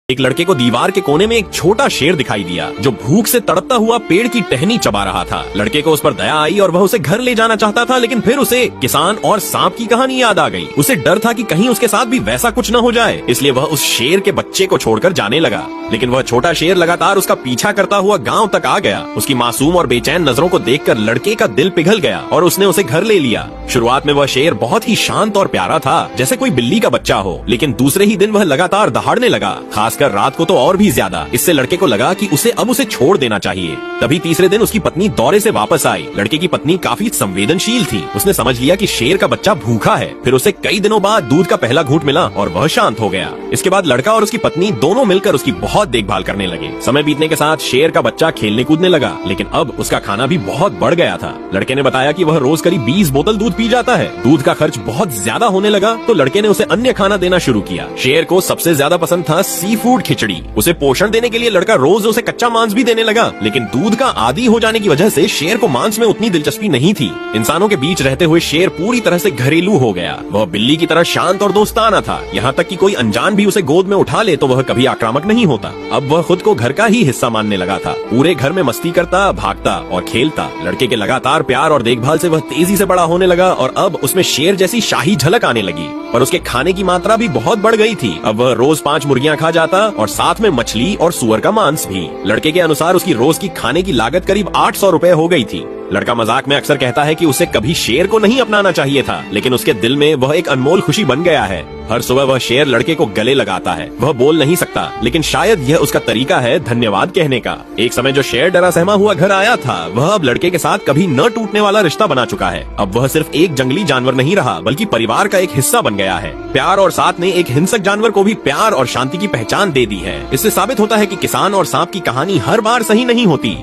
एक लड़के को दीवार के कोने में एक छोटा शेर दिखाई दिया जो भूख से तड़पता हुआ पेड़ की टहनी चबा रहा था। लड़के को उस पर दया आई और वह उसे घर ले जाना चाहता था, लेकिन फिर उसे किसान और सांप की कहानी याद आ गई। उसे डर था कि कहीं उसके साथ भी वैसा कुछ न हो जाए, इसलिए वह उस शेर के बच्चे को छोड़कर जाने लगा। लेकिन वह छोटा शेर लगातार उसका पीछा करता हुआ गाँव तक आ गया। उसकी मासूम और बेचैन नजरों को देखकर लड़के का दिल पिघल गया और उसने उसे घर ले लिया। शुरुआत में वह शेर बहुत ही शांत और प्यारा था, जैसे कोई बिल्ली का बच्चा हो, लेकिन दूसरे ही दिन वह लगातार दहाड़ने लगा, खासकर रात को तो और भी ज्यादा। इससे लड़के को लगा कि उसे छोड़ देना चाहिए। तभी तीसरे दिन उसकी पत्नी दौरे से वापस आई। लड़के की पत्नी काफी संवेदनशील थी। उसने समझ लिया कि शेर का बच्चा भूखा है। फिर उसे कई दिनों बाद दूध का पहला घूंट मिला और वह शांत हो गया। इसके बाद लड़का और उसकी पत्नी दोनों मिलकर उसकी बहुत देखभाल करने लगे। समय बीतने के साथ शेर का बच्चा खेलने कूदने लगा, लेकिन अब उसका खाना भी बहुत बढ़ गया था। लड़के ने बताया कि वह रोज करीब 20 बोतल दूध पी जाता है। दूध का खर्च बहुत ज्यादा होने लगा तो लड़के ने उसे अन्य खाना देना शुरू किया। शेर को सबसे ज्यादा पसंद था सी फूड खिचड़ी। उसे पोषण देने के लिए लड़का रोज उसे कच्चा मांस भी देने लगा, लेकिन दूध का आदी हो जाने की वजह से शेर को मांस में उतनी दिलचस्पी नहीं थी। इंसानों के बीच रहते हुए शेर पूरी तरह से घरेलू हो गया। वह बिल्ली की तरह शांत और दोस्ताना था। यहाँ तक कि कोई अनजान भी उसे गोद में उठा ले तो वह कभी आक्रामक नहीं होता। अब वह खुद को घर का ही हिस्सा मानने लगा था। पूरे घर में मस्ती करता, भागता और खेलता। लड़के के लगातार प्यार और देखभाल से वह तेजी से बड़ा होने लगा और अब उसमें शेर जैसी शाही झलक आने लगी। पर उसके खाने की मात्रा भी बहुत बढ़ गई थी। अब वह रोज 5 मुर्गियां खा जाता और साथ में मछली और सुअर का मांस भी। लड़के के अनुसार उसकी रोज की खाने की लागत करीब 800 रुपए हो गई थी। लड़का मजाक में अक्सर कहता है कि उसे कभी शेर को नहीं अपनाना चाहिए था, लेकिन उसके दिल में वह एक अनमोल खुशी बन गया है। हर सुबह वह शेर लड़के को गले लगाता है। वह बोल नहीं सकता, लेकिन शायद यह उसका तरीका है धन्यवाद कहने का। एक समय जो शेर डरा सहमा हुआ घर आया था, वह अब लड़के के साथ कभी न टूटने वाला रिश्ता बना चुका है। अब वह सिर्फ एक जंगली जानवर नहीं रहा, बल्कि परिवार का एक हिस्सा बन गया है। प्यार और साथ ने एक हिंसक जानवर को भी प्यार और शांति की पहचान दे दी है। इससे साबित होता है कि किसान और सांप की कहानी हर बार सही नहीं होती।